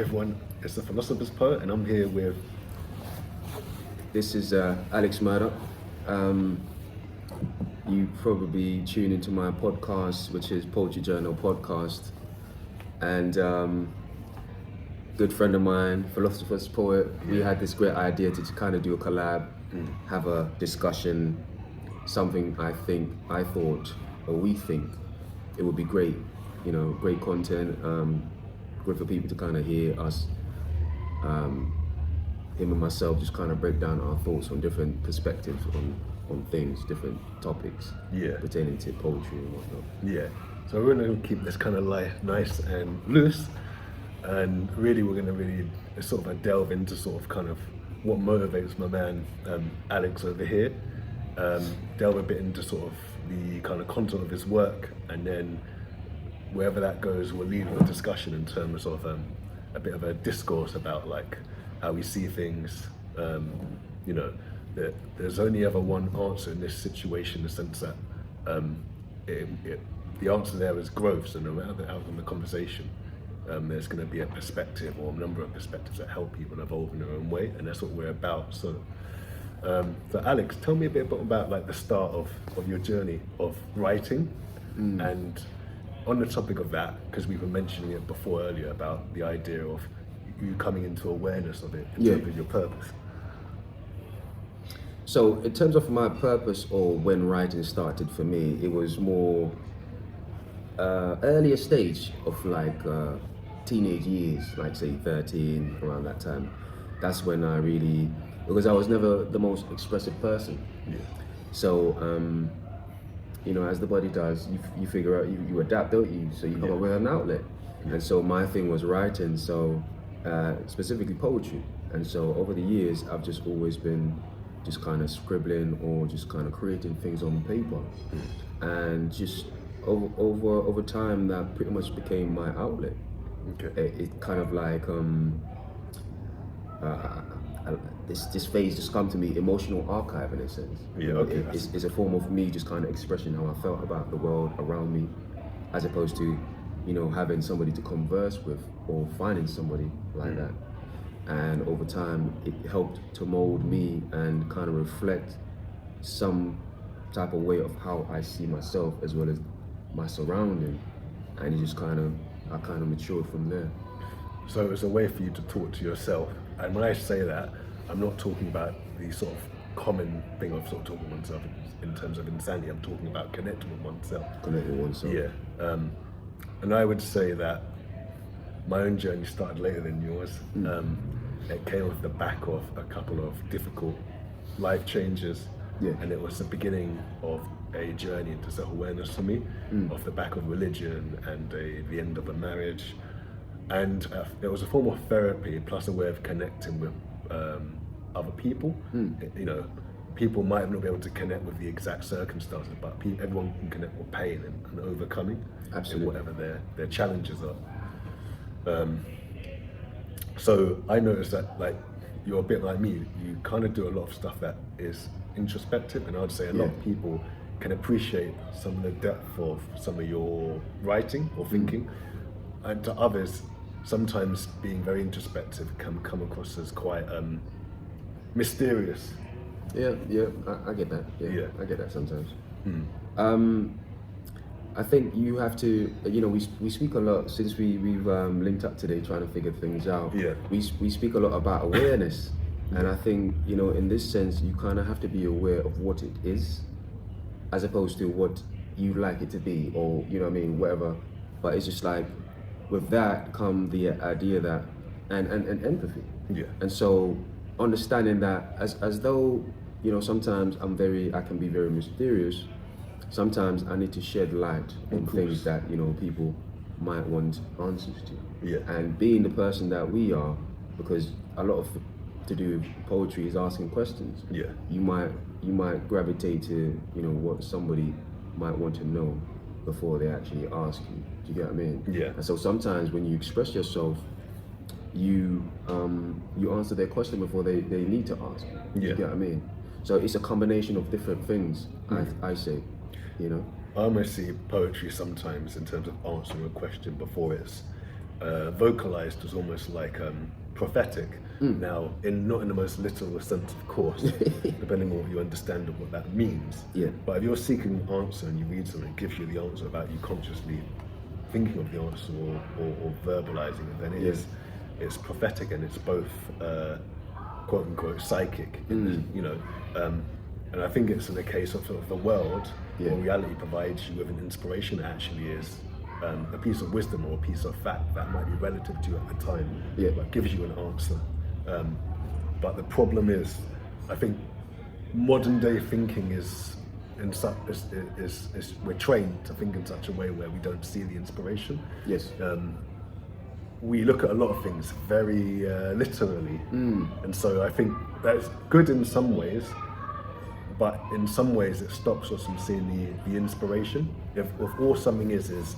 everyone, it's the Philosopher's Poet, and I'm here with... This is Alex Murdoch. You probably tune into my podcast, which is Poetry Journal Podcast. And good friend of mine, Philosopher's Poet, we had this great idea to kind of do a collab, have a discussion, something I thought, or we think it would be great, great content, good for people to kind of hear us, him and myself just kind of break down our thoughts on different perspectives on things, different topics pertaining to poetry and whatnot. Yeah, so we're going to keep this kind of nice and loose, and really we're going to really sort of delve into sort of kind of what motivates my man Alex over here, delve a bit into sort of the kind of content of his work, and then wherever that goes we'll lead with a discussion in terms of a bit of a discourse about like how we see things. There's only ever one answer in this situation, in the sense that the answer there is growth. So no matter the outcome of the conversation, there's going to be a perspective or a number of perspectives that help people evolve in their own way, and that's what we're about. So Alex, tell me a bit about like the start of your journey of writing, and on the topic of that, because we were mentioning it before earlier about the idea of you coming into awareness of it in terms of your purpose. So in terms of my purpose, or when writing started for me, it was more earlier stage of like teenage years, like say 13, around that time. That's when I really, because I was never the most expressive person. So as the body does, you figure out, you adapt, don't you? So you come up with an outlet. And so my thing was writing, so specifically poetry. And so over the years, I've just always been just kind of scribbling or just kind of creating things on paper. And just over time, that pretty much became my outlet. It kind of like this phase just come to me, emotional archive in a sense. It's a form of me just kind of expressing how I felt about the world around me, as opposed to having somebody to converse with or finding somebody like that. And over time, it helped to mold me and kind of reflect some type of way of how I see myself as well as my surrounding. And it just I kind of matured from there. So it was a way for you to talk to yourself. And when I say that, I'm not talking about the sort of common thing of sort of talking to oneself in terms of insanity. I'm talking about connecting with oneself. Connecting with oneself. Yeah. And I would say that my own journey started later than yours. It came off the back of a couple of difficult life changes, and it was the beginning of a journey into self-awareness for me, off the back of religion and the end of a marriage. And it was a form of therapy plus a way of connecting with other people. People might not be able to connect with the exact circumstances, but everyone can connect with pain and overcoming, absolutely, whatever their challenges are. So I noticed that like you're a bit like me. You kind of do a lot of stuff that is introspective, and I'd say a lot of people can appreciate some of the depth of some of your writing or thinking, and to others, sometimes being very introspective can come across as quite mysterious. I get that. I get that sometimes. I think you have to, we speak a lot since we've linked up today trying to figure things out. We speak a lot about awareness. And I think, in this sense, you kind of have to be aware of what it is, as opposed to what you like it to be, or, whatever. But it's just like, with that come the idea that, and empathy. And so understanding that as though, sometimes I can be very mysterious. Sometimes I need to shed light on things that, people might want answers to. And being the person that we are, because a lot of to do with poetry is asking questions. You might gravitate to, what somebody might want to know before they actually ask you. Do you get what I mean? And so sometimes when you express yourself, you answer their question before they need to ask you. Do you get what I mean? So it's a combination of different things, I say. I almost see poetry sometimes in terms of answering a question before it's vocalized as almost like prophetic. Now, not in the most literal sense, of course, depending on what you understand of what that means. Yeah. But if you're seeking an answer and you read something that gives you the answer without you consciously thinking of the answer or verbalizing it, then it's prophetic, and it's both quote unquote psychic. You know, and I think it's in the case of sort of the world, where reality provides you with an inspiration that actually is a piece of wisdom or a piece of fact that might be relative to you at the time, but gives you an answer. But the problem is, I think modern day thinking is we're trained to think in such a way where we don't see the inspiration. Yes. We look at a lot of things very literally, and so I think that's good in some ways, but in some ways it stops us from seeing the inspiration. If all something is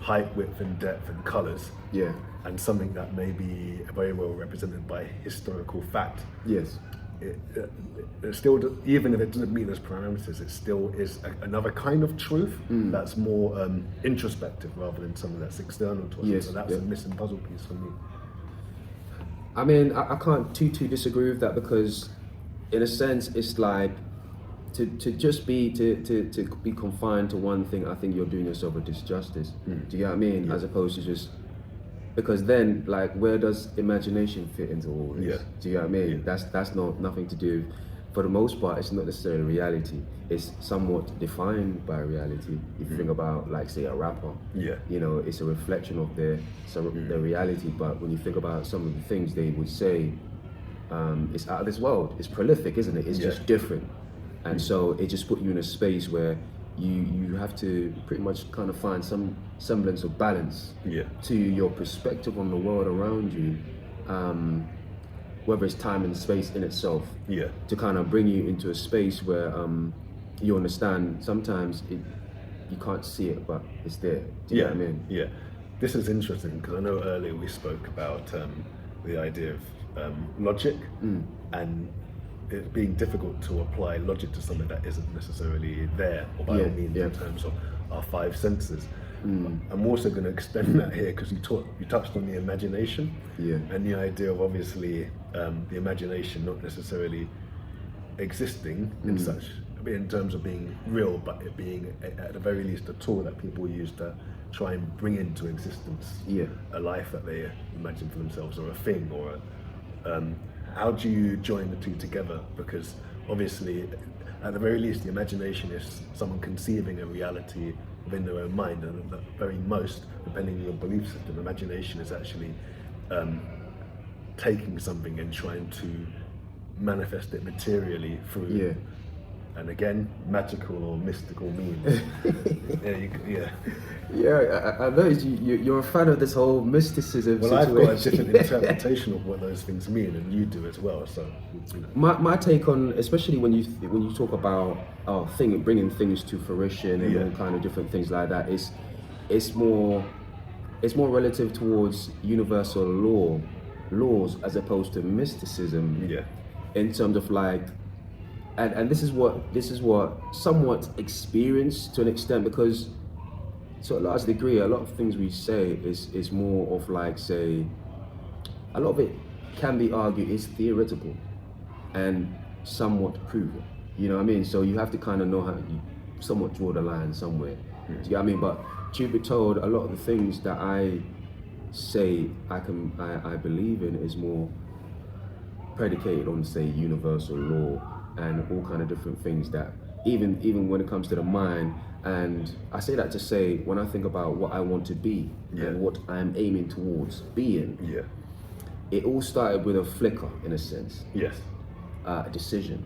height, width, and depth, and colours, and something that may be very well represented by historical fact, yes, it still, even if it doesn't meet those parameters, it still is another kind of truth that's more introspective rather than something that's external to us. Yes, so that's a missing puzzle piece for me. I mean, I can't too disagree with that, because in a sense it's like to just be to be confined to one thing. I think you're doing yourself a disjustice. Do you get what I mean? As opposed to just, because then, like, where does imagination fit into all this? Do you get what I mean? That's nothing to do. For the most part, it's not necessarily reality. It's somewhat defined by reality. If you think about, like, say, a rapper, you know, it's a reflection of their reality. But when you think about some of the things they would say, it's out of this world. It's prolific, isn't it? It's just different. And so it just put you in a space where you have to pretty much kind of find some semblance of balance to your perspective on the world around you, whether it's time and space in itself, to kind of bring you into a space where you understand sometimes you can't see it, but it's there. Do you know what I mean? Yeah. This is interesting, because I know earlier we spoke about the idea of logic and it being difficult to apply logic to something that isn't necessarily there, or by all means in terms of our five senses. I'm also going to extend that here, because you touched on the imagination and the idea of, obviously, the imagination not necessarily existing in terms of being real, but it being at the very least a tool that people use to try and bring into existence a life that they imagine for themselves, or a thing, or how do you join the two together? Because obviously, at the very least, the imagination is someone conceiving a reality within their own mind, and at the very most, depending on your belief system, imagination is actually taking something and trying to manifest it materially through, and again, magical or mystical means. I know you're a fan of this whole mysticism situation. I've got a different interpretation of what those things mean, and you do as well. So, you know. My take on, especially when you talk about bringing things to fruition and all kind of different things like that, it's more relative towards universal laws as opposed to mysticism. In terms of, like, and this is what somewhat experienced to an extent, because to a large degree, a lot of things we say is more of, like, say, a lot of it can be argued is theoretical and somewhat proven. You know what I mean? So you have to kind of know how to somewhat draw the line somewhere. Do you know what I mean? But truth be told, a lot of the things that I say I believe in is more predicated on, say, universal law and all kind of different things that even when it comes to the mind. And I say that to say, when I think about what I want to be and what I'm aiming towards being, it all started with a flicker, in a sense. A decision.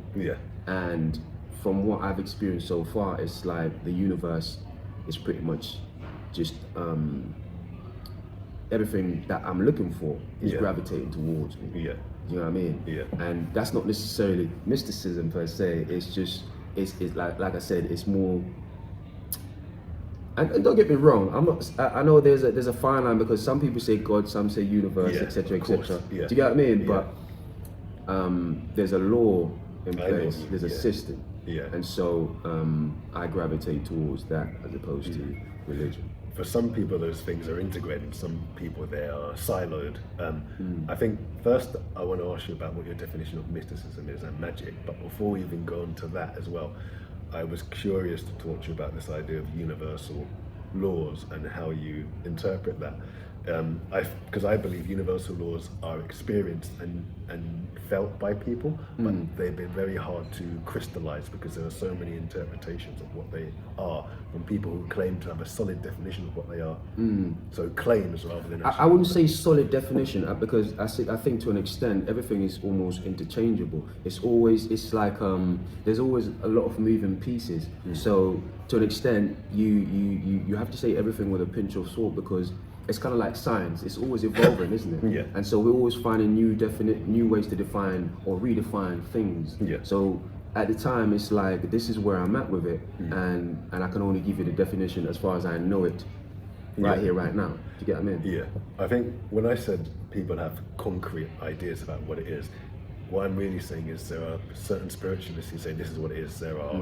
And from what I've experienced so far, it's like the universe is pretty much just everything that I'm looking for is gravitating towards me. Do you know what I mean? And that's not necessarily mysticism per se. It's just it's like I said, it's more. And don't get me wrong, I know there's a fine line, because some people say God, some say universe, etc., etc. Do you get what I mean? But there's a law in place. There's a system. And so I gravitate towards that as opposed to religion. for some people those things are integrated, some people they are siloed. I think first I want to ask you about what your definition of mysticism is and magic, but before we even go into that as well, I was curious to talk to you about this idea of universal laws and how you interpret that. Because I believe universal laws are experienced and felt by people, but they've been very hard to crystallize because there are so many interpretations of what they are from people who claim to have a solid definition of what they are. So claims rather than. I wouldn't say solid definition because I think to an extent everything is almost interchangeable. It's like there's always a lot of moving pieces. So to an extent you have to say everything with a pinch of salt because it's kind of like science. It's always evolving, isn't it? Yeah. And so we're always finding new ways to define or redefine things. Yeah. So at the time, it's like this is where I'm at with it, and I can only give you the definition as far as I know it, right here, right now. Do you get what I mean? Yeah. I think when I said people have concrete ideas about what it is, what I'm really saying is there are certain spiritualists who say this is what it is. There are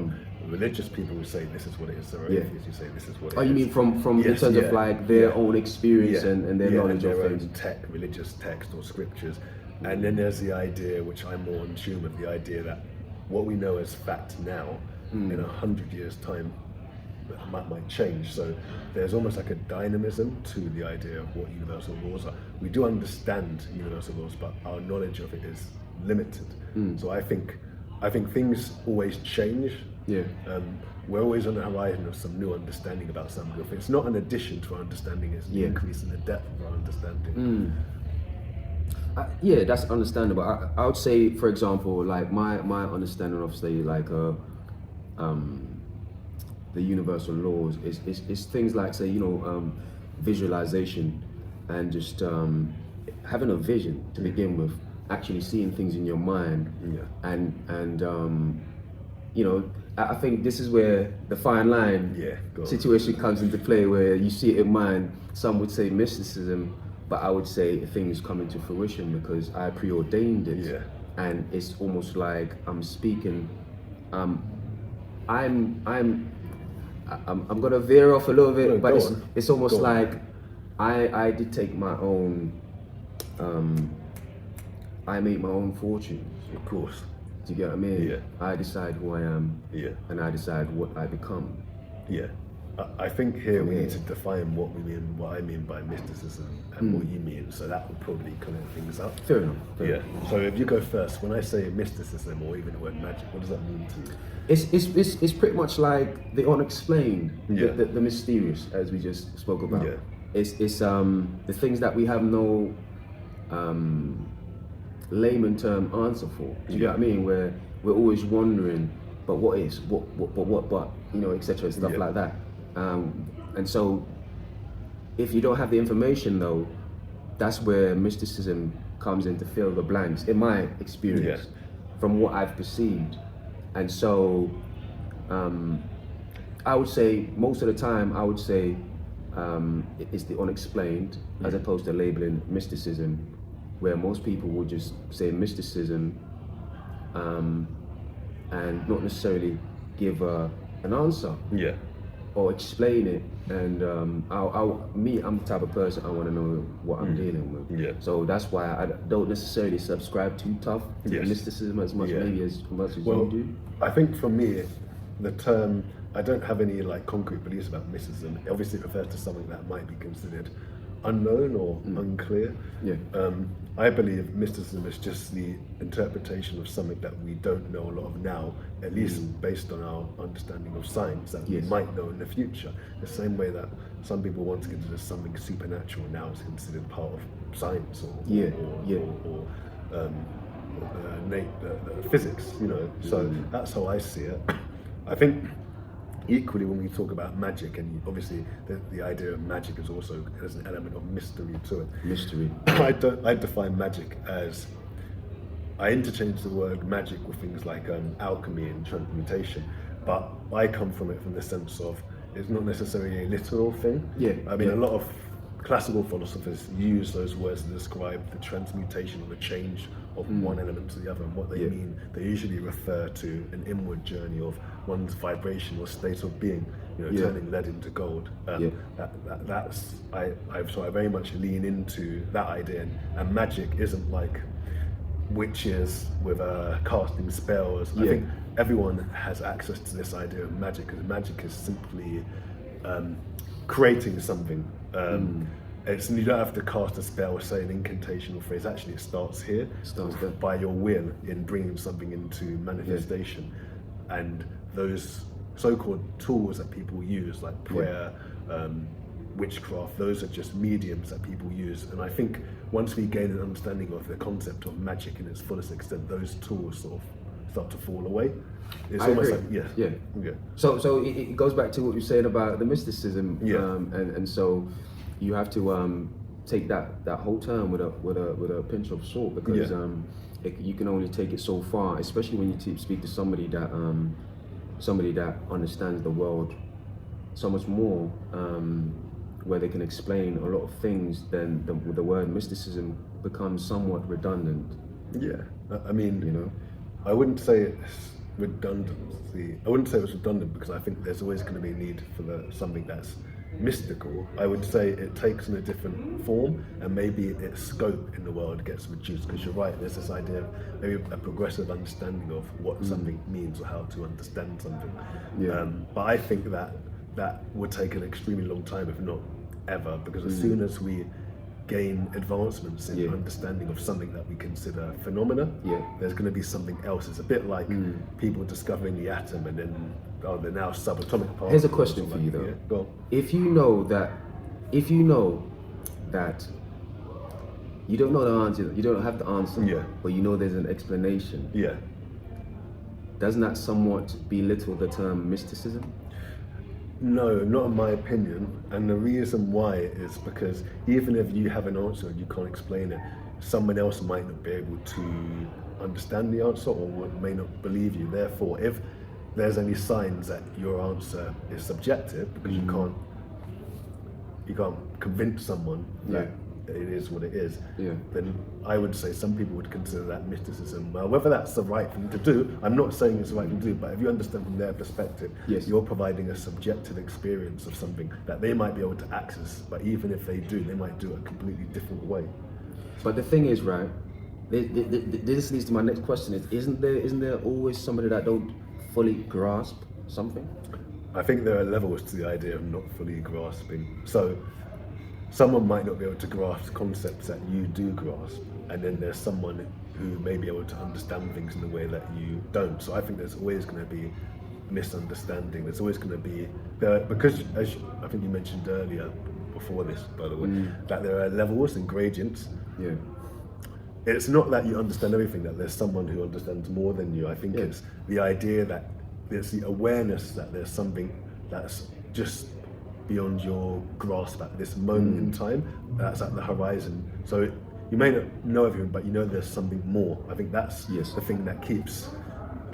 religious people who say this is what it is. There are atheists who say this is what it is. Oh, you mean from in terms of like their own experience and their knowledge and of their things? own religious text or scriptures. And then there's the idea, which I'm more in tune with, the idea that what we know as fact now, in 100 years' time, might change. So there's almost like a dynamism to the idea of what universal laws are. We do understand universal laws, but our knowledge of it is limited. So I think things always change. Yeah. We're always on the horizon of some new understanding about something. If it's not an addition to our understanding, it's an increase in the depth of our understanding. Yeah, that's understandable. I would say, for example, like my understanding of say like the universal laws is things like say visualization and just having a vision to begin with, actually seeing things in your mind, and I think this is where the fine line situation comes into play, where you see it in mind. Some would say mysticism, but I would say things come into fruition because I preordained it, and it's almost like I'm speaking. I'm gonna veer off a little bit, but it's almost like I did take my own. I make my own fortunes. Of course. Do you get what I mean? Yeah. I decide who I am. Yeah. And I decide what I become. Yeah. I think here we need to define what I mean by mysticism and what you mean. So that would probably clear things up. Fair enough. Fair enough. So if you go first, when I say mysticism or even the word magic, what does that mean to you? It's pretty much like the unexplained, the mysterious, as we just spoke about. Yeah. It's the things that we have no layman term answer for. Do you get what I mean? Where we're always wondering, but what is, what, etc. Stuff like that. And so, if you don't have the information though, that's where mysticism comes in to fill the blanks, in my experience, from what I've perceived. And so, I would say most of the time, it's the unexplained, as opposed to labeling mysticism, where most people would just say mysticism and not necessarily give an answer or explain it. And I'm the type of person, I want to know what I'm dealing with. So that's why I don't necessarily subscribe too tough to mysticism as much as you do. I think for me, the term, I don't have any like concrete beliefs about mysticism. Obviously it refers to something that might be considered unknown or unclear. I believe mysticism is just the interpretation of something that we don't know a lot of now, at least based on our understanding of science, that we might know in the future. The same way that some people once considered something supernatural now is considered part of science or physics, So that's how I see it. I think equally when we talk about magic, and obviously the idea of magic is also, there's an element of mystery to it. Mystery. I define magic as, I interchange the word magic with things like alchemy and transmutation, but I come from it from the sense of it's not necessarily a literal thing. I mean, a lot of classical philosophers use those words to describe the transmutation or the change of one element to the other, and what they mean, they usually refer to an inward journey of one's vibrational state of being, turning lead into gold. I very much lean into that idea, and magic isn't like witches with casting spells. I think everyone has access to this idea of magic, because magic is simply creating something. You don't have to cast a spell or say an incantation or phrase. Actually, it starts here, by your will in bringing something into manifestation. And those so-called tools that people use, like prayer, witchcraft, those are just mediums that people use. And I think once we gain an understanding of the concept of magic in its fullest extent, those tools sort of start to fall away. It's almost agree. like So it goes back to what you're saying about the mysticism, and so you have to take that whole term with a pinch of salt, because you can only take it so far, especially when you speak to somebody that understands the world so much more, where they can explain a lot of things. Then the word mysticism becomes somewhat redundant. I mean, I wouldn't say it's redundancy. I wouldn't say it's redundant, because I think there's always going to be a need for something that's mystical. I would say it takes in a different form, and maybe its scope in the world gets reduced, because you're right, there's this idea of maybe a progressive understanding of what something means or how to understand something. But I think that would take an extremely long time, if not ever, because as soon as we gain advancements in understanding of something that we consider phenomena, there's going to be something else. It's a bit like people discovering the atom, and then they're now subatomic particles. Here's a question for you though. Go on. If you know that you don't know the answer, you don't have the answer, but you know there's an explanation, doesn't that somewhat belittle the term mysticism? No, not in my opinion. And the reason why is because even if you have an answer and you can't explain it, someone else might not be able to understand the answer, or may not believe you. Therefore, if there's any signs that your answer is subjective, because you can't convince someone that it is what it is, then I would say some people would consider that mysticism. Well, whether that's the right thing to do, I'm not saying it's the right thing to do, but if you understand from their perspective, you're providing a subjective experience of something that they might be able to access, but even if they do, they might do it a completely different way. But the thing is, right, this leads to my next question, isn't there always somebody that don't fully grasp something? I think there are levels to the idea of not fully grasping. So someone might not be able to grasp concepts that you do grasp, and then there's someone who may be able to understand things in a way that you don't. So I think there's always going to be misunderstanding. There's always going to be, because as I think you mentioned earlier, before this by the way, that there are levels and gradients. It's not that you understand everything, that there's someone who understands more than you. I think it's the idea that it's the awareness that there's something that's just beyond your grasp at this moment in time, that's at the horizon. So you may not know everything, but you know there's something more. I think that's the thing that keeps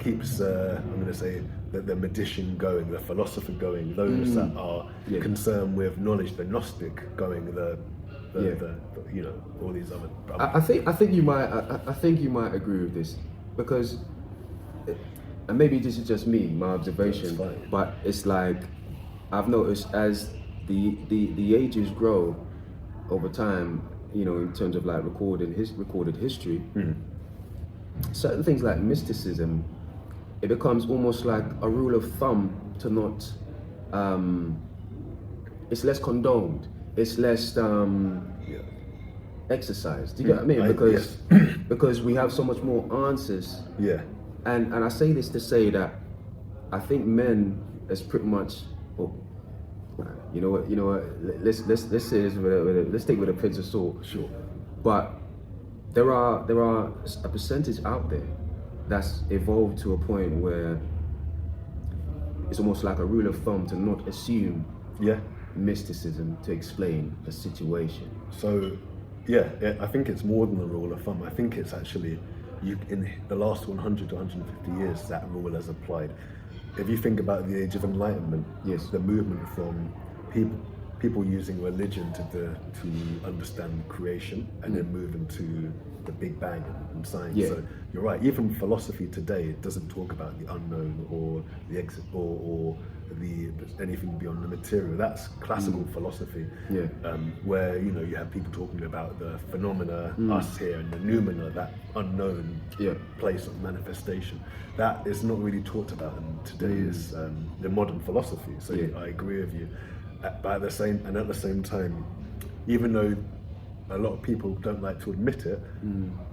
I'm going to say the magician going, the philosopher going, those that are concerned with knowledge, the Gnostic going, the all these other. I think you might agree with this, because, and maybe this is just me, my observation, but it's like I've noticed as the ages grow over time, in terms of like recorded history, certain things like mysticism, it becomes almost like a rule of thumb to not. It's less condoned. It's less exercised. Do you get what I mean? Because we have so much more answers. And I say this to say that I think men is pretty much. You know what? Let's say this let's take it with a pinch of salt. Sure. But there are a percentage out there that's evolved to a point where it's almost like a rule of thumb to not assume mysticism to explain a situation. So I think it's more than a rule of thumb. I think it's actually in the last 100 to 150 years that rule has applied. If you think about the age of enlightenment, the movement from people using religion to understand creation and then move into the Big Bang and science. Yeah. So you're right. Even philosophy today, it doesn't talk about the unknown or the exit or the anything beyond the material. That's classical philosophy. Yeah. Where you have people talking about the phenomena, us here, and the noumena, that unknown place of manifestation. That is not really talked about in today's the modern philosophy. So I agree with you. But at the same time, even though a lot of people don't like to admit it,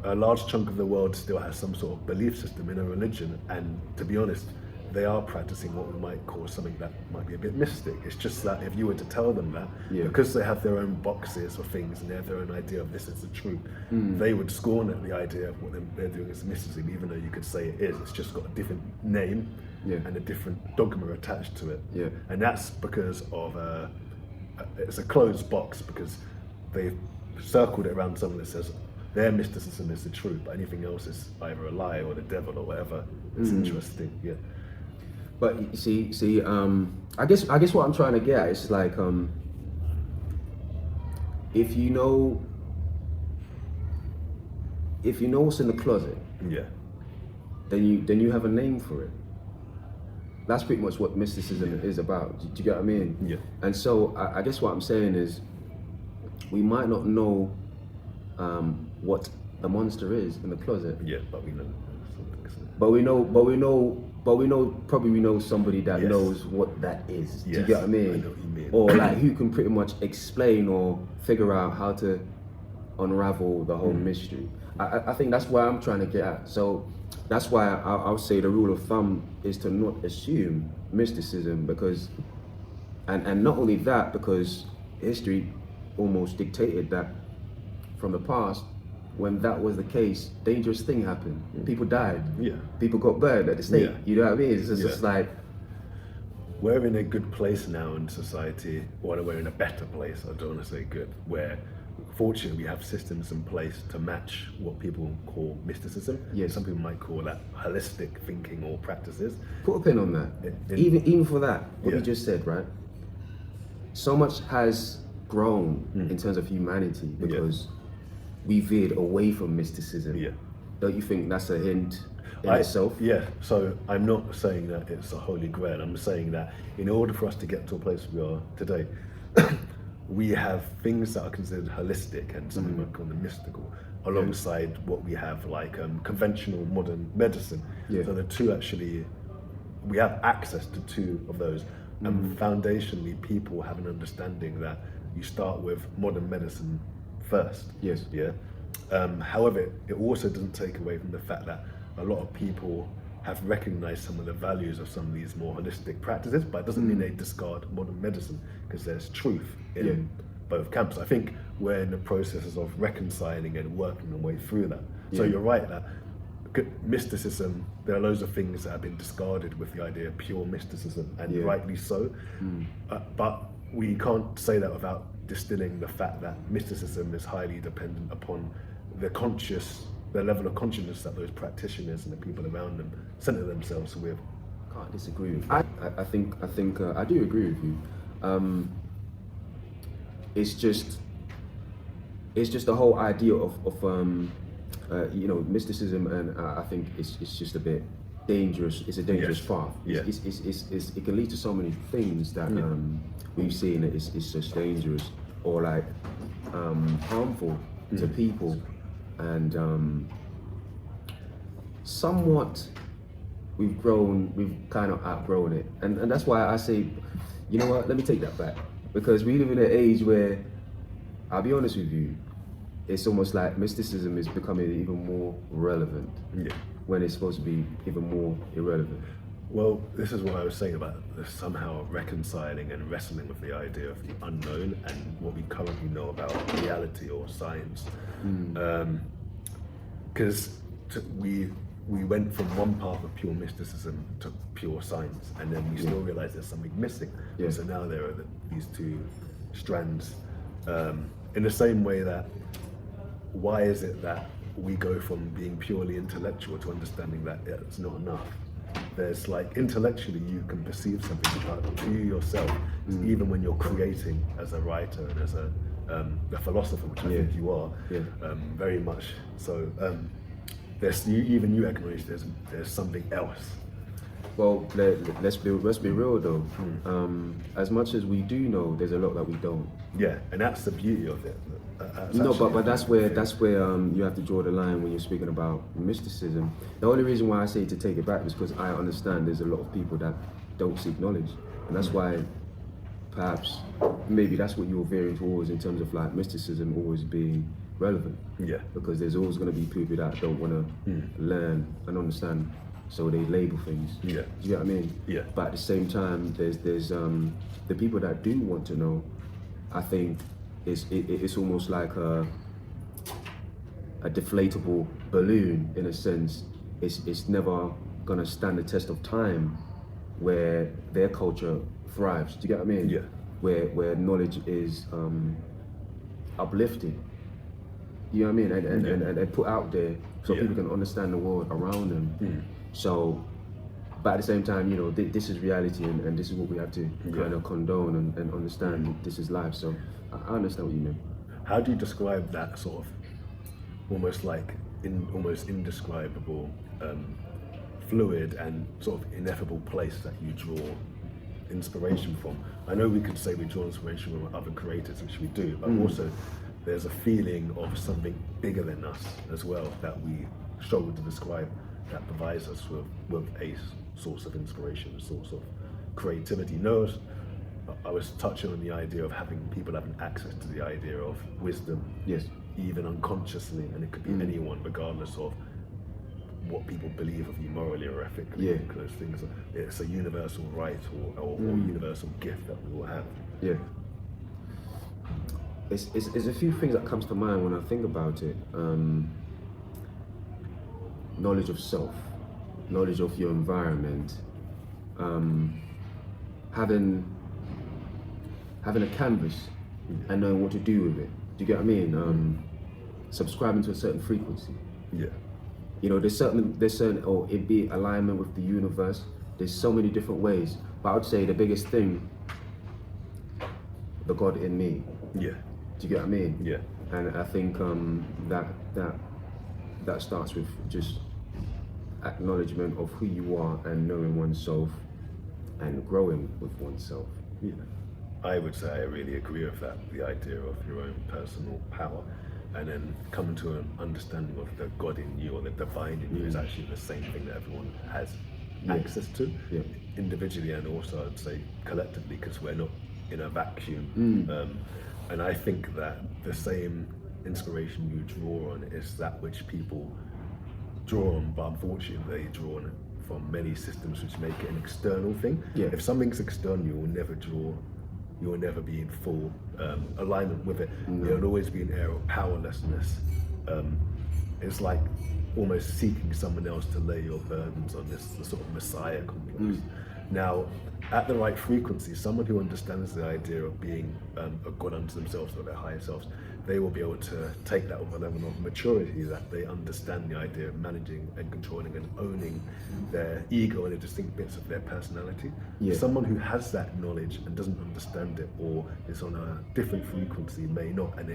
a large chunk of the world still has some sort of belief system in a religion, and to be honest, they are practicing what we might call something that might be a bit mystic. It's just that if you were to tell them that, because they have their own boxes or things and they have their own idea of this is the truth, they would scorn at the idea of what they're doing is mysticism, even though you could say it is. It's just got a different name and a different dogma attached to it. Yeah. And that's because of it's a closed box, because they've circled it around something that says their mysticism is the truth, but anything else is either a lie or the devil or whatever. It's interesting, But you see, I guess what I'm trying to get at is like, if you know what's in the closet, then you have a name for it. That's pretty much what mysticism is about. Do you get what I mean? Yeah. And so I guess what I'm saying is, we might not know what the monster is in the closet. Yeah, but we know something. But we know somebody that knows what that is. Do you get what I mean? I know what you mean. Or like who can pretty much explain or figure out how to unravel the whole mystery. I think that's where I'm trying to get at. So that's why I'll say the rule of thumb is to not assume mysticism, because, and not only that, because history almost dictated that from the past, when that was the case, dangerous thing happened. People died. Yeah. People got burned at the stake. Yeah. You know what I mean? It's just like, we're in a good place now in society, or we're in a better place, I don't want to say good, where fortunately we have systems in place to match what people call mysticism. Yes. Some people might call that holistic thinking or practices. put a pin on that. Even for that, what you just said, right? So much has grown in terms of humanity because we veered away from mysticism. Yeah. Don't you think that's a hint in itself? Yeah, so I'm not saying that it's a holy grail. I'm saying that in order for us to get to a place we are today, we have things that are considered holistic and something we call them mystical, alongside what we have like conventional modern medicine. So the two actually, we have access to two of those. And foundationally, people have an understanding that you start with modern medicine first. Yes. Yeah. However, it also doesn't take away from the fact that a lot of people have recognized some of the values of some of these more holistic practices, but it doesn't mean they discard modern medicine, because there's truth in both camps. I think we're in the processes of reconciling and working our way through that. So you're right that mysticism, there are loads of things that have been discarded with the idea of pure mysticism, and rightly so. But we can't say that without distilling the fact that mysticism is highly dependent upon the level of consciousness that those practitioners and the people around them center themselves with. Can't disagree with you. I think I do agree with you. It's just the whole idea of mysticism, and I think it's just a bit dangerous. It's a dangerous path. It can lead to so many things that we've seen. It's just dangerous or like harmful to people, and somewhat we've kind of outgrown it, and that's why I say, you know what? Let me take that back, because we live in an age where, I'll be honest with you, it's almost like mysticism is becoming even more relevant when it's supposed to be even more irrelevant. Well, this is what I was saying about somehow reconciling and wrestling with the idea of the unknown and what we currently know about reality or science. Because we went from one path of pure mysticism to pure science, and then we still realize there's something missing. So now there are these two strands. In the same way that, why is it that we go from being purely intellectual to understanding that it's not enough? there's like intellectually you can perceive something, but to yourself, even when you're creating as a writer and as a philosopher, which I think you are, very much so. There's even you acknowledge there's something else. Well, let's be real though. As much as we do know, there's a lot that we don't. Yeah, and that's the beauty of it. No, but that's where you have to draw the line when you're speaking about mysticism. The only reason why I say to take it back is because I understand there's a lot of people that don't seek knowledge, and that's why perhaps maybe that's what you're veering towards in terms of like mysticism always being relevant. Yeah. Because there's always going to be people that don't want to learn and understand, so they label things. Yeah. Do you get what I mean? Yeah. But at the same time, there's the people that do want to know. I think it's almost like a deflatable balloon in a sense. It's never gonna stand the test of time, where their culture thrives. Do you get what I mean? Yeah. Where knowledge is uplifted. You know what I mean? And put out there so people can understand the world around them. So, but at the same time, you know, this is reality, and this is what we have to kind of condone and understand. This is life. So I understand what you mean. How do you describe that sort of almost like almost indescribable, fluid and sort of ineffable place that you draw inspiration from? I know we could say we draw inspiration from other creators, which we do, but also there's a feeling of something bigger than us as well that we struggle to describe, that provides us with a source of inspiration, a source of creativity. No, I was touching on the idea of people having access to the idea of wisdom, yes, even unconsciously, and it could be anyone, regardless of what people believe of you morally or ethically. Yeah. Because it's a universal right or universal gift that we all have. Yeah. It's a few things that comes to mind when I think about it. Knowledge of self, knowledge of your environment, having a canvas and knowing what to do with it. Do you get what I mean? Subscribing to a certain frequency. Yeah. You know, there's certain, or it be alignment with the universe. There's so many different ways, but I would say the biggest thing, the God in me. Yeah. Do you get what I mean? Yeah. And I think that starts with just acknowledgement of who you are and knowing oneself and growing with oneself. Yeah. I would say I really agree with that, the idea of your own personal power, and then coming to an understanding of the God in you or the divine in you is actually the same thing that everyone has access to, individually and also I'd say collectively, because we're not in a vacuum. And I think that the same inspiration you draw on is that which people draw on, but unfortunately they draw on it from many systems which make it an external thing. Yeah. If something's external, you will never be in full alignment with it. There will always be an air of powerlessness. It's like almost seeking someone else to lay your burdens on, this sort of messiah complex. Now, at the right frequency, someone who understands the idea of being a God unto themselves or their higher selves, they will be able to take that with a level of maturity that they understand the idea of managing and controlling and owning their ego and the distinct bits of their personality. Yeah. Someone who has that knowledge and doesn't understand it or is on a different frequency may not, and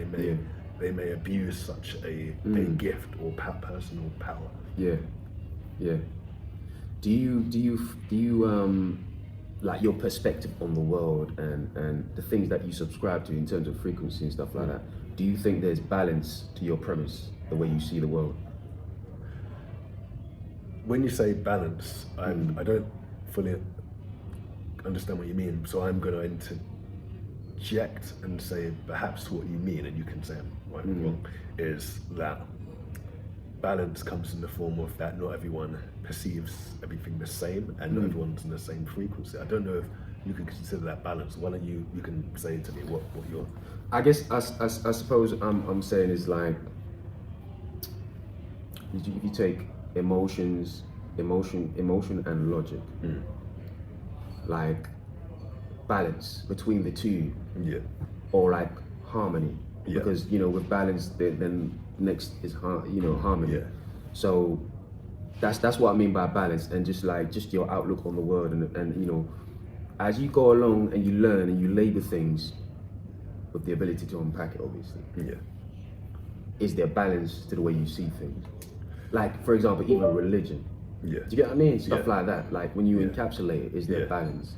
they may abuse such a gift or personal power. Yeah, yeah. Do you like your perspective on the world and the things that you subscribe to in terms of frequency and stuff like that? Do you think there's balance to your premise, the way you see the world? When you say balance, I don't fully understand what you mean, so I'm going to interject and say perhaps what you mean, and you can say I'm right or wrong, is that balance comes in the form of that not everyone perceives everything the same and not everyone's in the same frequency. I don't know if you can consider that balance. Why don't you can say to me what you're... I guess I suppose I'm saying is like, if you take emotion and logic, like balance between the two, or like harmony, because with balance then next is harmony. So That's what I mean by balance, and just your outlook on the world, and you know, as you go along and you learn and you label things with the ability to unpack it, obviously. Yeah. Is there balance to the way you see things? Like, for example, even religion. Yeah. Do you get what I mean? Stuff like that. Like when you encapsulate it, is there balance?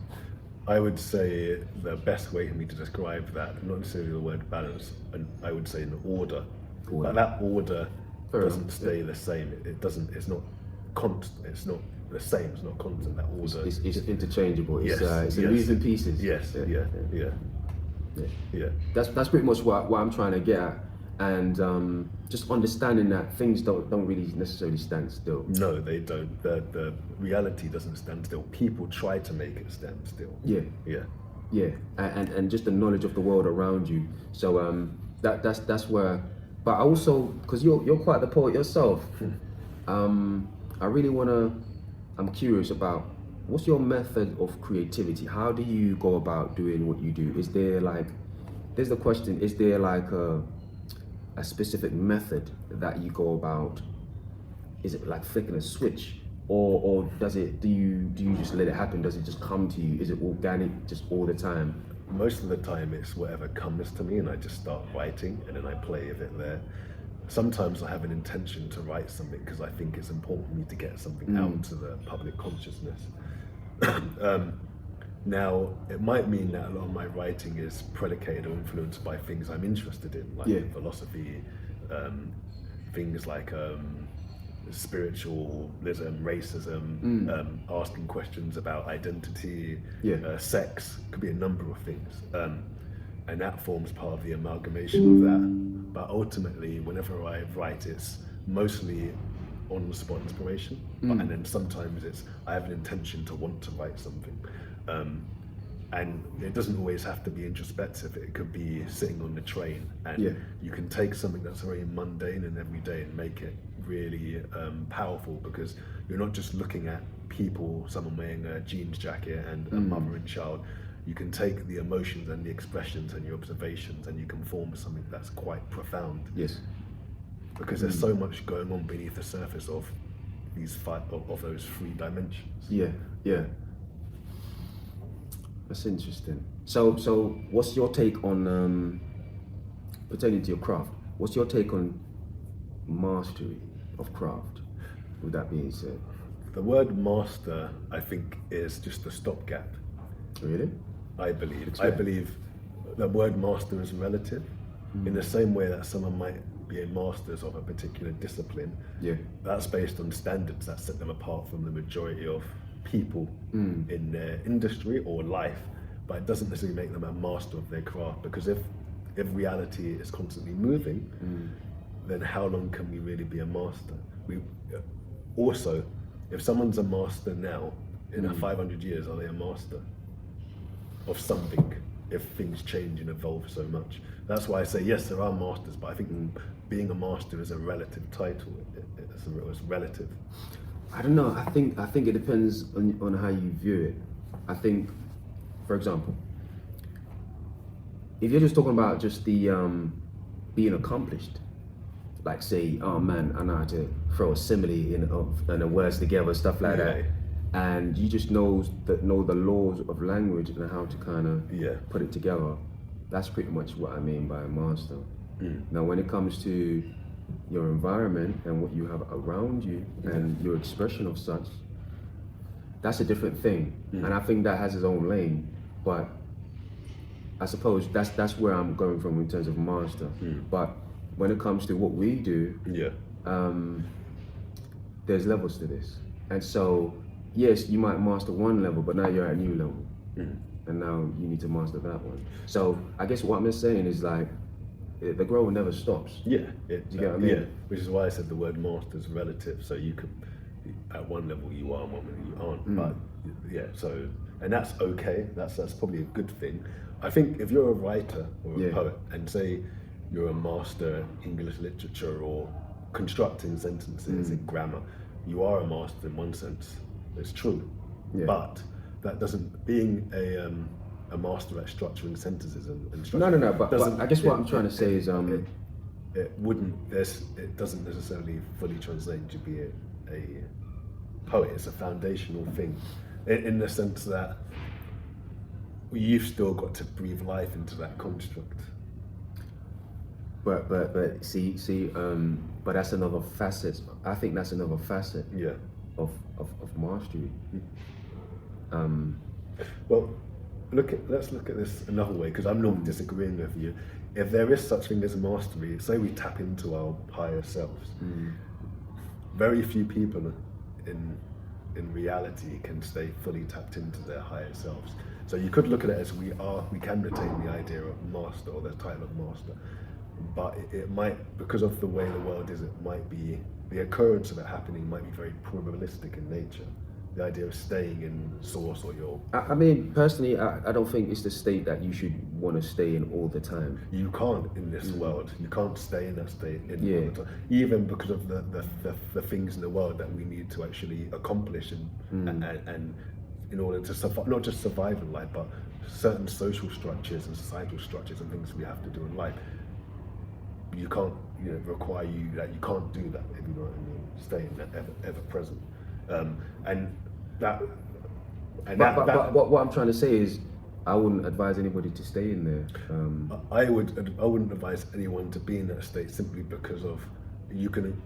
I would say the best way for me to describe that, not necessarily the word balance, and I would say an order. But that order doesn't stay the same. It doesn't. It's not constant. It's not the same. It's not constant. That order. It's interchangeable. It's moving pieces. Yes. Yeah. That's pretty much what I'm trying to get at, and just understanding that things don't really necessarily stand still. No, they don't. The reality doesn't stand still. People try to make it stand still. Yeah, and just the knowledge of the world around you. So that's where. But I also, because you're quite the poet yourself, I really I'm curious about what's your method of creativity. How do you go about doing what you do? Is there there's the question, is there a specific method that you go about? Is it like flicking a switch, or do you just let it happen? Does it just come to you? Is it organic just all the time? Most of the time it's whatever comes to me, and I just start writing, and then I play with it there. Sometimes I have an intention to write something because I think it's important for me to get something out to the public consciousness. Now, it might mean that a lot of my writing is predicated or influenced by things I'm interested in, like philosophy, things like spiritualism, racism, asking questions about identity, sex, could be a number of things. And that forms part of the amalgamation of that. But ultimately, whenever I write, it's mostly on-the-spot inspiration, and then sometimes I have an intention to want to write something. And it doesn't always have to be introspective. It could be sitting on the train, and you can take something that's very mundane and everyday and make it really powerful, because you're not just looking at people, someone wearing a jeans jacket and a mother and child. You can take the emotions and the expressions and your observations, and you can form something that's quite profound. Yes. Because there's so much going on beneath the surface of those 3 dimensions. Yeah. That's interesting. So what's your take on pertaining to your craft? What's your take on mastery of craft? With that being said, the word master, I think, is just a stopgap. Really? I believe the word master is relative, in the same way that someone might be a masters of a particular discipline. That's based on standards that set them apart from the majority of people in their industry or life, but it doesn't necessarily make them a master of their craft, because if reality is constantly moving, then how long can we really be a master? Also, if someone's a master now, in 500 years, are they a master of something? If things change and evolve so much, that's why I say yes, there are masters, but I think being a master is a relative title. It's relative. I don't know. I think it depends on how you view it. I think, for example, if you're just talking about just the being accomplished, like say, oh man, I know how to throw a simile in the words together, stuff like that, and you just know the laws of language and how to kind of put it together. That's pretty much what I mean by a master. Now, when it comes to your environment and what you have around you and your expression of such, that's a different thing. And I think that has its own lane. But I suppose that's where I'm going from in terms of master. But when it comes to what we do, there's levels to this. And so, yes, you might master one level, but now you're at a new level. And now you need to master that one. So I guess what I'm saying is like, the growth never stops. Do you get what I mean? Which is why I said the word master is relative. So you could, at one level you are, one level you aren't. But and that's okay. That's probably a good thing. I think if you're a writer or a poet, and say you're a master in English literature or constructing sentences in grammar, you are a master in one sense. It's true. But that doesn't, being a master at structuring sentences and structuring, no. But I guess what I'm trying to say is it doesn't necessarily fully translate to be a poet. It's a foundational thing, in the sense that you've still got to breathe life into that construct. But but that's another facet. I think that's another facet. Yeah. Of mastery. Well, let's look at this another way, because I'm not disagreeing with you. If there is such thing as mastery, say we tap into our higher selves. Very few people in reality can stay fully tapped into their higher selves. So you could look at it as we can retain the idea of master, or the title of master, but it might, because of the way the world is, it might be, the occurrence of it happening might be very probabilistic in nature. The idea of staying in source, or your... I mean, personally, I don't think it's the state that you should want to stay in all the time. You can't in this world. You can't stay in that state all the time. Even because of the things in the world that we need to actually accomplish and in order to survive, not just survive in life, but certain social structures and societal structures and things we have to do in life. You can't, require you that you can't do that, if you know what I mean. Stay in that ever present. But what I'm trying to say is, I wouldn't advise anybody to stay in there. I wouldn't advise anyone to be in that state, simply because of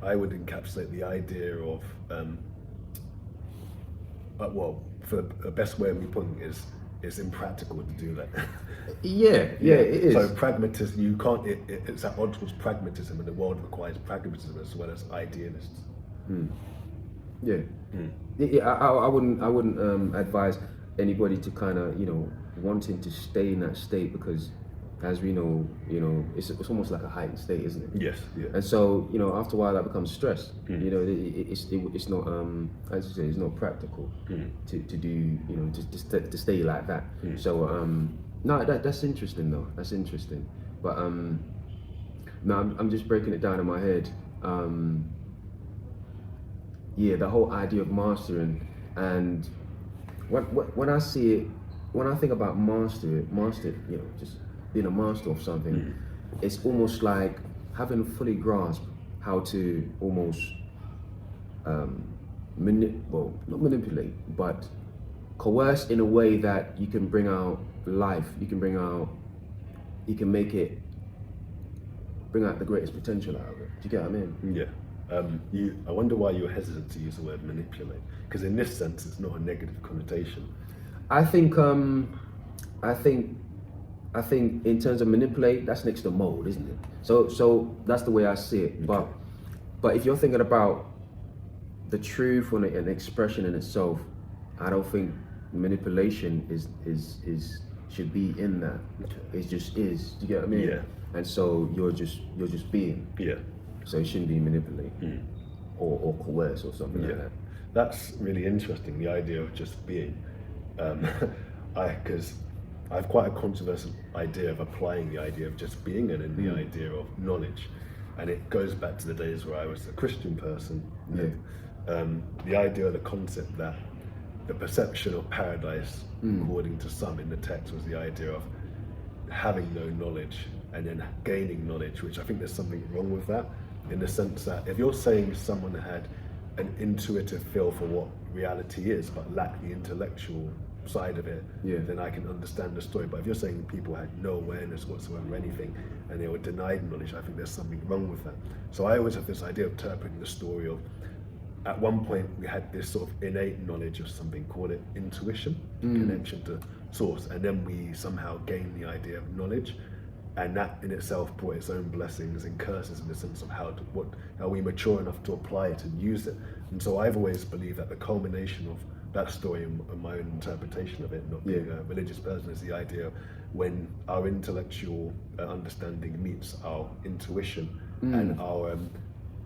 I would encapsulate the idea of for the best way of me putting it is, it's impractical to do that. It is. So pragmatism, you can't. It's at odds with pragmatism, and the world requires pragmatism as well as idealists. I wouldn't advise anybody to kind of wanting to stay in that state, because as we know, it's almost like a heightened state, isn't it? Yes. Yeah. And so after a while that becomes stress. It's not as you say, it's not practical to do to stay like that. So no, that's interesting though. That's interesting. But no, I'm just breaking it down in my head. The whole idea of mastering, and when I see it, when I think about master, just being a master of something, it's almost like having fully grasped how to almost not manipulate, but coerce in a way that you can bring out life. You can bring out the greatest potential out of it. Do you get what I mean? Yeah. I wonder why you're hesitant to use the word manipulate, because in this sense it's not a negative connotation. I think in terms of manipulate, that's next to mold, isn't it? So that's the way I see it. Okay. But if you're thinking about the truth and an expression in itself, I don't think manipulation is should be in that. Okay. It just is. Do you get what I mean? Yeah. And so you're just being. Yeah. So it shouldn't be manipulate or coerce or something like that. That's really interesting, the idea of just being. Because I have quite a controversial idea of applying the idea of just being and then the idea of knowledge. And it goes back to the days where I was a Christian person. The idea of the concept that the perception of paradise, according to some in the text, was the idea of having no knowledge and then gaining knowledge, which I think there's something wrong with that, in the sense that if you're saying someone had an intuitive feel for what reality is but lacked the intellectual side of it, then I can understand the story. But if you're saying people had no awareness whatsoever of anything and they were denied knowledge, I think there's something wrong with that. So I always have this idea of interpreting the story of, at one point we had this sort of innate knowledge of something, call it intuition, connection to source, and then we somehow gained the idea of knowledge, and that in itself brought its own blessings and curses in the sense of how we mature enough to apply it and use it. And so I've always believed that the culmination of that story and my own interpretation of it, not being a religious person, is the idea of when our intellectual understanding meets our intuition and our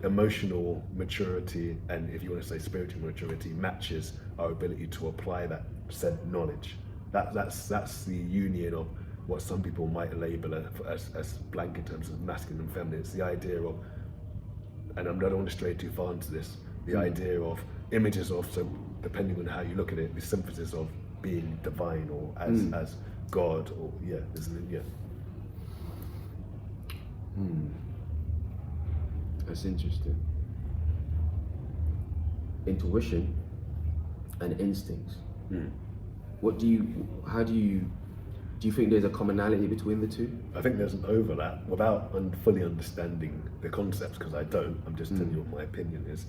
emotional maturity, and if you want to say spiritual maturity, matches our ability to apply that said knowledge. That's the union of what some people might label as blanket terms of masculine and feminine. It's the idea of, and I don't want to stray too far into this, the idea of images of, so depending on how you look at it, the synthesis of being divine or as God, or That's interesting. Intuition. and instincts. Mm. How do you think there's a commonality between the two? I think there's an overlap without fully understanding the concepts, because I don't. I'm just telling you what my opinion is.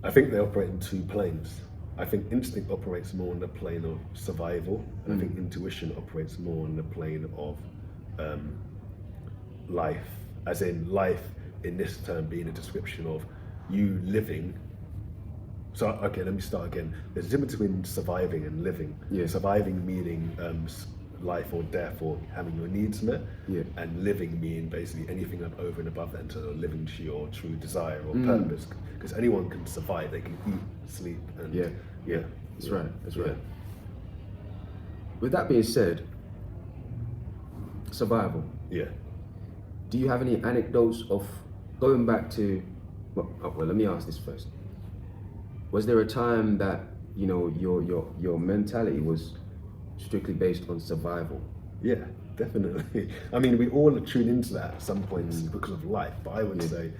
I think they operate in two planes. I think instinct operates more on the plane of survival, and I think intuition operates more on the plane of life, as in life in this term being a description of you living. So, okay, let me start again. There's a difference between surviving and living. Yeah. Surviving meaning life or death or having your needs met, and living meaning basically anything over and above that, until living to your true desire or purpose. Because anyone can survive, they can eat, sleep, and That's right. With that being said, survival. Yeah. Do you have any anecdotes of going back to? Well, let me ask this first. Was there a time that your mentality was strictly based on survival? Yeah, definitely. I mean, we all tune into that at some points because of life, but I would say,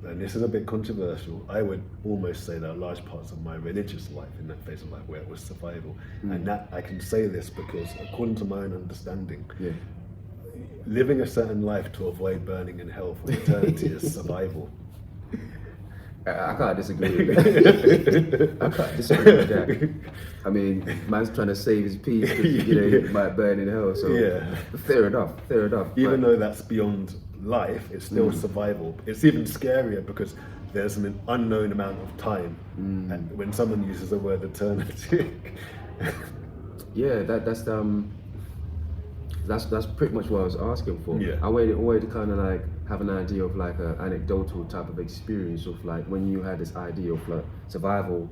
and this is a bit controversial, I would almost say that large parts of my religious life in that phase of life where it was survival. And that I can say this because according to my own understanding, living a certain life to avoid burning in hell for eternity is survival. I can't disagree with that. I can't disagree with that. I mean, man's trying to save his peace because he might burn in hell. So fair enough. Even though that's beyond life, it's still survival. It's even scarier because there's an unknown amount of time, and when someone uses the word eternity. That's pretty much what I was asking for. Yeah. I wanted to kind of like have an idea of like an anecdotal type of experience of like when you had this idea of like survival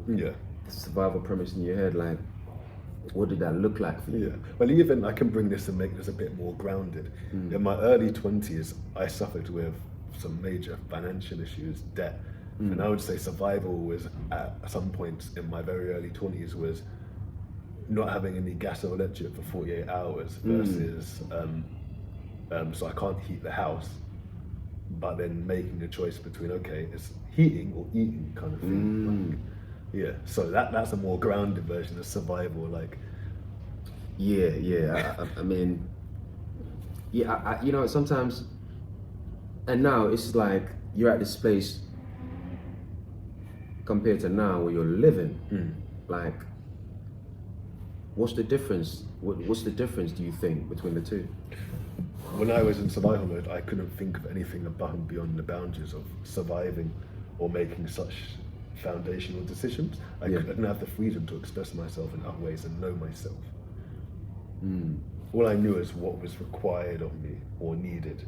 premise in your head, like what did that look like for you? Yeah. Well, even I can bring this and make this a bit more grounded. In my early 20s, I suffered with some major financial issues, debt, and I would say survival was at some points in my very early 20s was not having any gas or electric for 48 hours versus so I can't heat the house, but then making a choice between, okay, it's heating or eating kind of thing. So that's a more grounded version of survival. Like I mean, sometimes, and now it's like you're at this place compared to now where you're living. Like, what's the difference? What's the difference, do you think, between the two? When I was in survival mode, I couldn't think of anything above and beyond the boundaries of surviving or making such foundational decisions. I didn't have the freedom to express myself in other ways and know myself. All I knew is what was required of me or needed.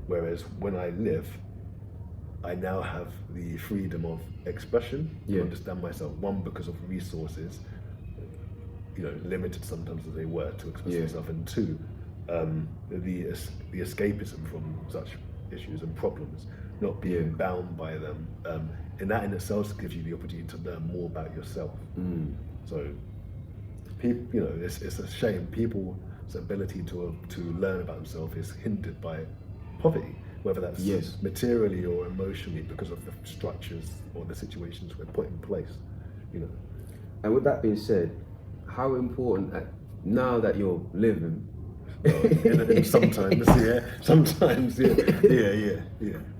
Whereas when I live, I now have the freedom of expression to understand myself. One, because of resources, limited sometimes as they were to express myself, and two, the escapism from such issues and problems, not being bound by them, and that in itself gives you the opportunity to learn more about yourself. So, people, it's a shame people's ability to learn about themselves is hindered by poverty, whether that's materially or emotionally, because of the structures or the situations we're put in place. And with that being said, how important now that you're living? Sometimes.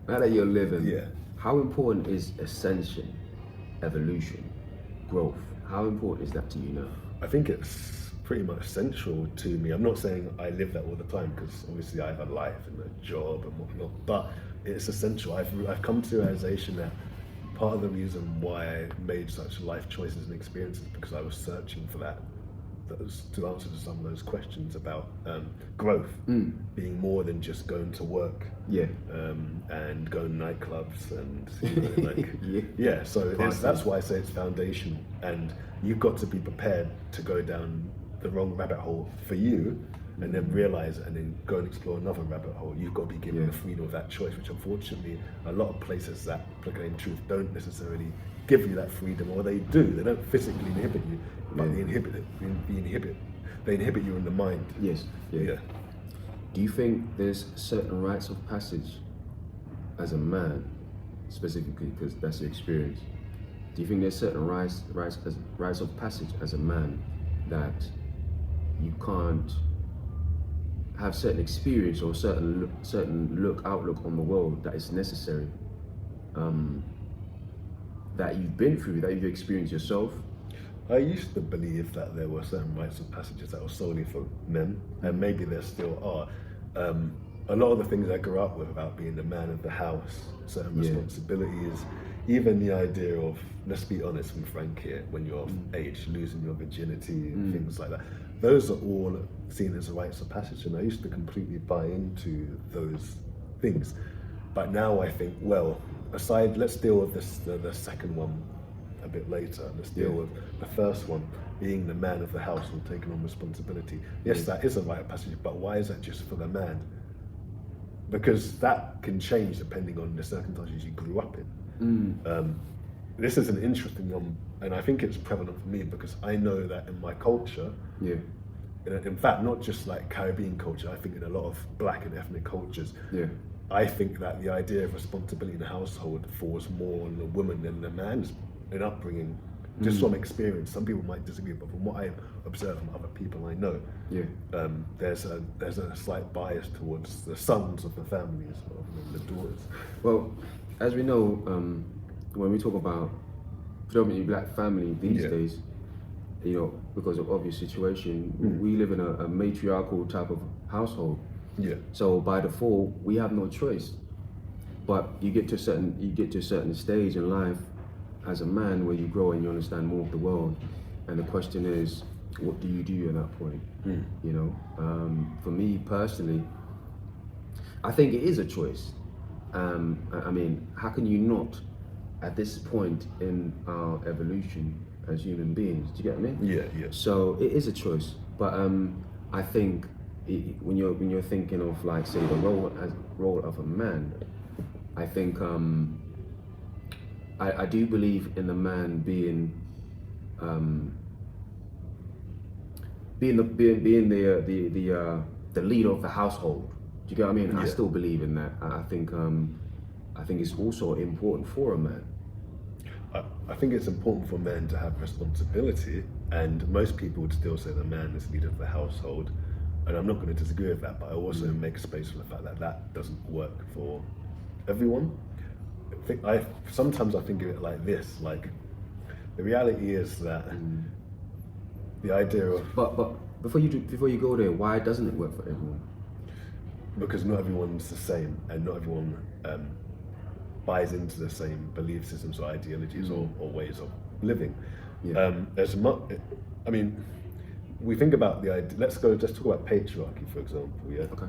Now that you're living, how important is ascension, evolution, growth? How important is that to you now? I think it's pretty much central to me. I'm not saying I live that all the time, because obviously I have a life and a job and whatnot, but it's essential. I've come to the realization that part of the reason why I made such life choices and experiences because I was searching for that was to answer to some of those questions about growth, being more than just going to work, and going to nightclubs and So that's why I say it's foundational, and you've got to be prepared to go down the wrong rabbit hole for you, and then realize and then go and explore another rabbit hole. You've got to be given the freedom of that choice, which unfortunately a lot of places that proclaim truth don't necessarily give you that freedom, or they do. They don't physically inhibit you, but they inhibit you in the mind. Do you think there's certain rites of passage as a man, specifically because that's your experience, do you think there's certain rites of passage as a man that you can't have certain experience or certain outlook on the world that is necessary, that you've been through, that you've experienced yourself? I used to believe that there were certain rites of passages that were solely for men, and maybe there still are. A lot of the things I grew up with about being the man of the house, certain responsibilities, even the idea of, let's be honest and frank here, when you're of age, losing your virginity and things like that, those are all seen as rites of passage, and I used to completely buy into those things. But now I think, well, aside, let's deal with this, the second one a bit later. Let's deal with the first one, being the man of the house and taking on responsibility. Yes, that is a rite of passage, but why is that just for the man? Because that can change depending on the circumstances you grew up in. This is an interesting one, and I think it's prevalent for me because I know that in my culture, in fact, not just like Caribbean culture, I think in a lot of black and ethnic cultures, I think that the idea of responsibility in the household falls more on the woman than the man's in upbringing. Just from experience, some people might disagree, but from what I observe from other people I know, there's a slight bias towards the sons of the families rather than the daughters. Well, as we know, when we talk about predominantly black family these days, you know, because of obvious situation, we live in a matriarchal type of household. So by default, we have no choice. But you get to a certain stage in life as a man where you grow and you understand more of the world, and the question is, what do you do at that point? You know, for me personally, I think it is a choice. I mean, how can you not, at this point in our evolution as human beings? Do you get what I mean? So it is a choice, but I think when you're thinking of, like, say, the role of a man, I think I do believe in the man being the leader of the household. Do you get what I mean? I still believe in that. I think it's also important for a man. I think it's important for men to have responsibility, and most people would still say the man is leader of the household, and I'm not going to disagree with that, but I also make space for the fact that that doesn't work for everyone. Sometimes I think of it like this, like the reality is that the idea of... But before you go there, why doesn't it work for everyone? Because not everyone's the same, and not everyone buys into the same belief systems or ideologies or ways of living. I mean, we think about the idea. Let's talk about patriarchy, for example. Okay.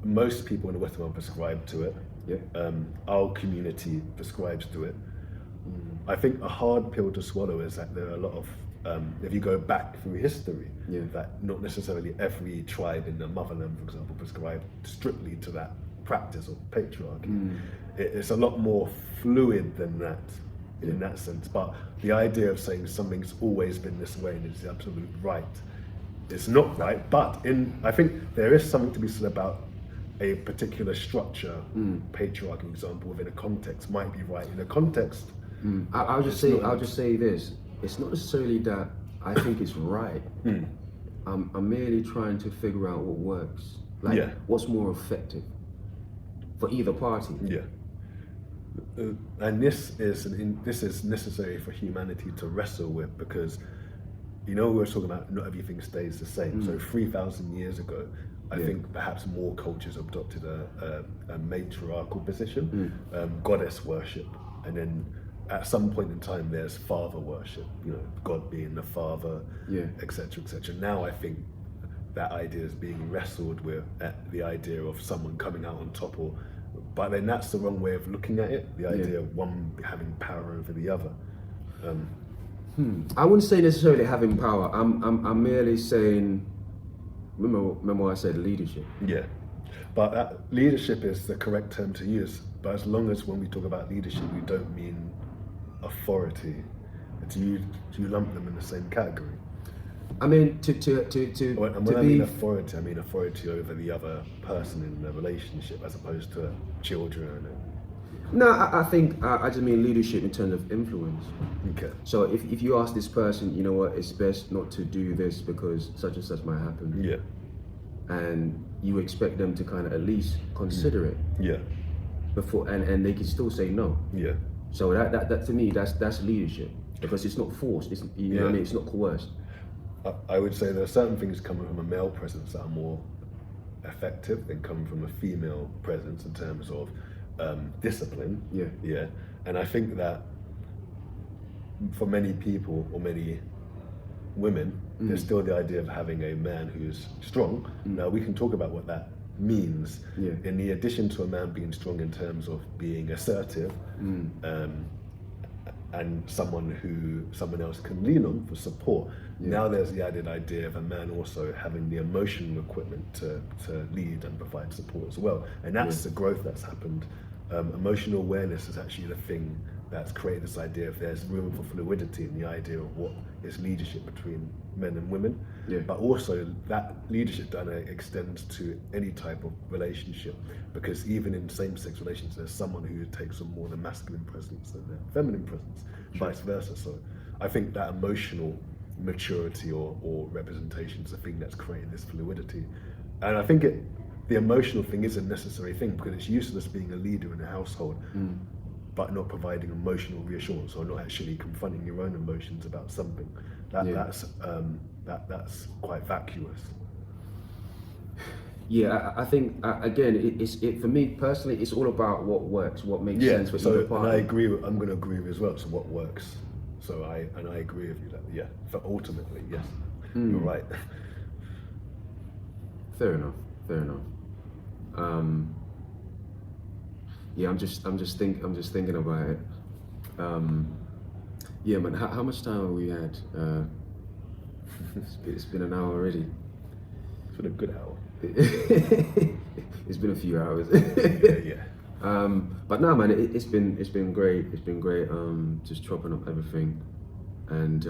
Most people in the Western world prescribe to it. Our community prescribes to it. I think a hard pill to swallow is that there are a lot of, if you go back through history, that not necessarily every tribe in the motherland, for example, prescribed strictly to that practice of patriarchy. It's a lot more fluid than that in that sense. But the idea of saying something's always been this way and it's the absolute right, it's not right. But I think there is something to be said about a particular structure, patriarchy example, within a context might be right in a context. I'll just say this: it's not necessarily that I think it's right. I'm merely trying to figure out what works, like what's more effective for either party. And this is necessary for humanity to wrestle with, because we were talking about not everything stays the same. So 3,000 years ago, I think perhaps more cultures adopted a matriarchal position, goddess worship, and then at some point in time there's father worship, God being the father, etc., etc. Now I think that idea is being wrestled with, the idea of someone coming out on top, but then that's the wrong way of looking at it, the idea of one having power over the other. I wouldn't say necessarily having power. I'm merely saying, remember I said leadership. But that leadership is the correct term to use, but as long as when we talk about leadership we don't mean authority, do you lump them in the same category? I mean, I mean authority, I mean authority over the other person in the relationship, as opposed to children. No, I think I just mean leadership in terms of influence. Okay. So if you ask this person, you know what, it's best not to do this because such and such might happen. Yeah. And you expect them to kind of at least consider it. Yeah. Before and they can still say no. Yeah. So that to me that's leadership, because it's not forced. It's, you know what I mean? It's not coerced. I would say there are certain things coming from a male presence that are more effective than coming from a female presence in terms of discipline. Yeah. Yeah. And I think that for many people or many women, there's still the idea of having a man who's strong. Now we can talk about what that means. Yeah. In the addition to a man being strong in terms of being assertive, and someone else can lean on for support. Now there's the added idea of a man also having the emotional equipment to lead and provide support as well. And that's the growth that's happened. Emotional awareness is actually the thing that's created this idea of there's room for fluidity in the idea of what is leadership between men and women. Yeah. But also that leadership dynamic extends to any type of relationship, because even in same-sex relations there's someone who takes on more the masculine presence than the feminine presence, vice versa. So I think that emotional maturity or representation is the thing that's created this fluidity. And I think the emotional thing is a necessary thing, because it's useless being a leader in a household but not providing emotional reassurance or not actually confronting your own emotions about something. That's quite vacuous. Yeah, I think again, it for me personally, it's all about what works, what makes sense for either party. And I agree. I'm going to agree with as well. So what works? So I agree with you that for ultimately, yes, you're right. Fair enough. Yeah, I'm just thinking about it. Yeah, man. How much time have we had? It's been an hour already. It's been a good hour. It's been a few hours. Yeah. But no, man, it's been great. It's been great. Just chopping up everything, and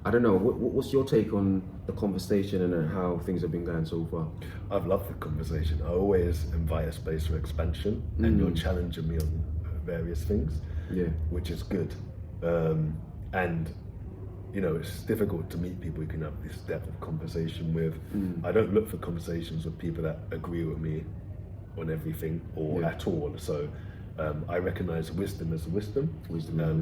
I don't know. What's your take on the conversation and how things have been going so far? I've loved the conversation. I always invite a space for expansion, and you're challenging me on various things, which is good. And you know, it's difficult to meet people you can have this depth of conversation with. I don't look for conversations with people that agree with me on everything or at all. So I recognize wisdom as wisdom.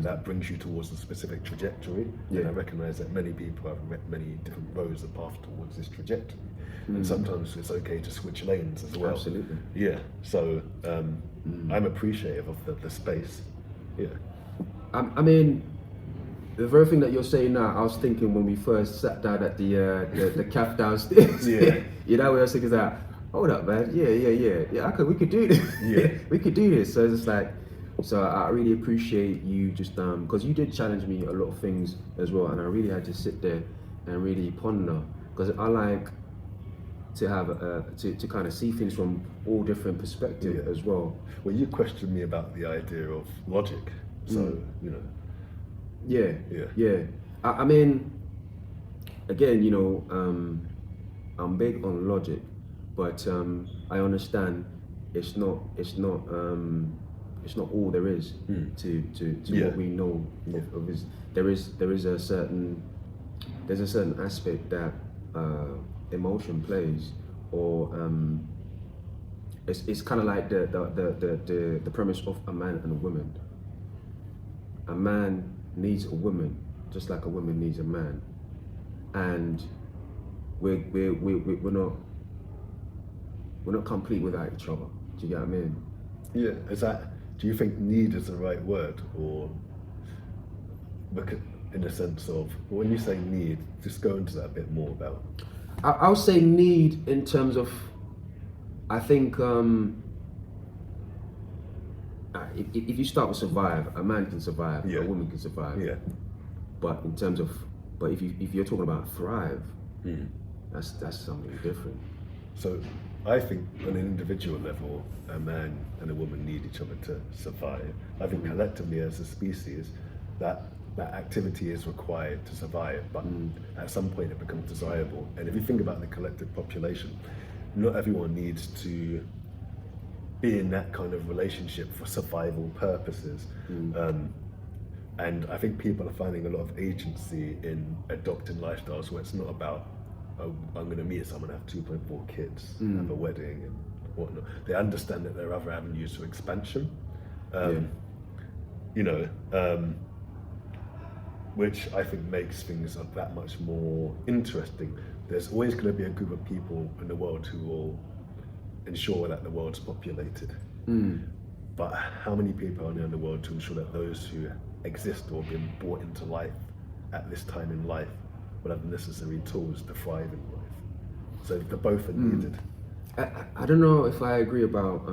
That brings you towards a specific trajectory. And I recognize that many people have many different roads of path towards this trajectory. And sometimes it's okay to switch lanes as well. Absolutely. Yeah. So I'm appreciative of the space. Yeah. I mean, the very thing that you're saying now, I was thinking when we first sat down at the cafe downstairs. You know, we were thinking that, hold up, man. Yeah. We could do this. Yeah. We could do this. So it's just like, so I really appreciate you just because you did challenge me a lot of things as well, and I really had to sit there and really ponder, because I like to have to kind of see things from all different perspectives as well. Well, you questioned me about the idea of logic, so you know. Yeah. I mean, again, you know, I'm big on logic, but I understand it's not all there is to what we know of this. There's a certain aspect that emotion plays, or it's kind of like the premise of a man and a woman. A man needs a woman just like a woman needs a man, and we're not complete without each other. Do you get what I mean? Yeah. Do you think need is the right word, or because in the sense of when you say need, just go into that a bit more about? I'll say need in terms of, I think if you start with survive, a man can survive, a woman can survive. Yeah. But in terms of, if you're talking about thrive, that's something different. So I think on an individual level, a man and a woman need each other to survive. I think collectively as a species, that activity is required to survive, but at some point it becomes desirable. And if you think about the collective population, not everyone needs to be in that kind of relationship for survival purposes. And I think people are finding a lot of agency in adopting lifestyles where it's not about, oh, I'm going to meet someone, have 2.4 kids, have a wedding and whatnot. They understand that there are other avenues for expansion, which I think makes things that much more interesting. There's always going to be a group of people in the world who will ensure that the world's populated. But how many people are there in the world to ensure that those who exist or been brought into life at this time in life will have the necessary tools to thrive in life? So the both are needed. I don't know if I agree about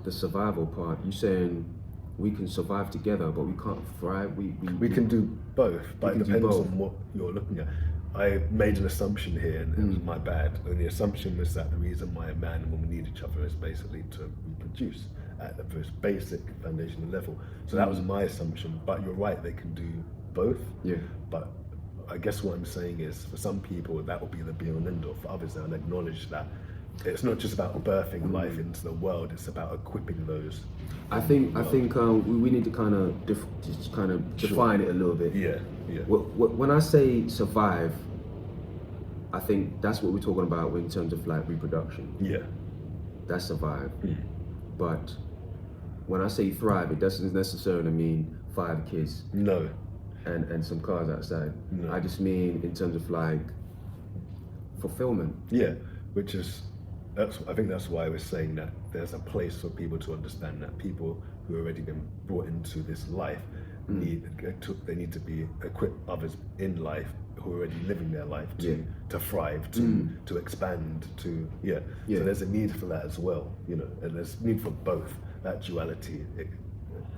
the survival part. You saying we can survive together, but we can't thrive. We can do both, but it depends on what you're looking at. I made an assumption here, and it was my bad. And the assumption was that the reason why a man and woman need each other is basically to reproduce at the most basic foundational level. So that was my assumption. But you're right, they can do both. Yeah. But I guess what I'm saying is, for some people, that will be the be-all and end-all. For others, they'll acknowledge that it's not just about birthing life into the world; it's about equipping those. I think we need to kind of define it a little bit. Yeah. When I say survive, I think that's what we're talking about in terms of like reproduction. Yeah. That's survive. But when I say thrive, it doesn't necessarily mean 5 kids. No. And some cars outside. No. I just mean in terms of like fulfillment. Yeah, I think that's why I was saying that there's a place for people to understand that people who have already been brought into this life need to be equip others in life who are already living their life to thrive, to expand, So there's a need for that as well, and there's need for both. That duality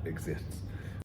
exists.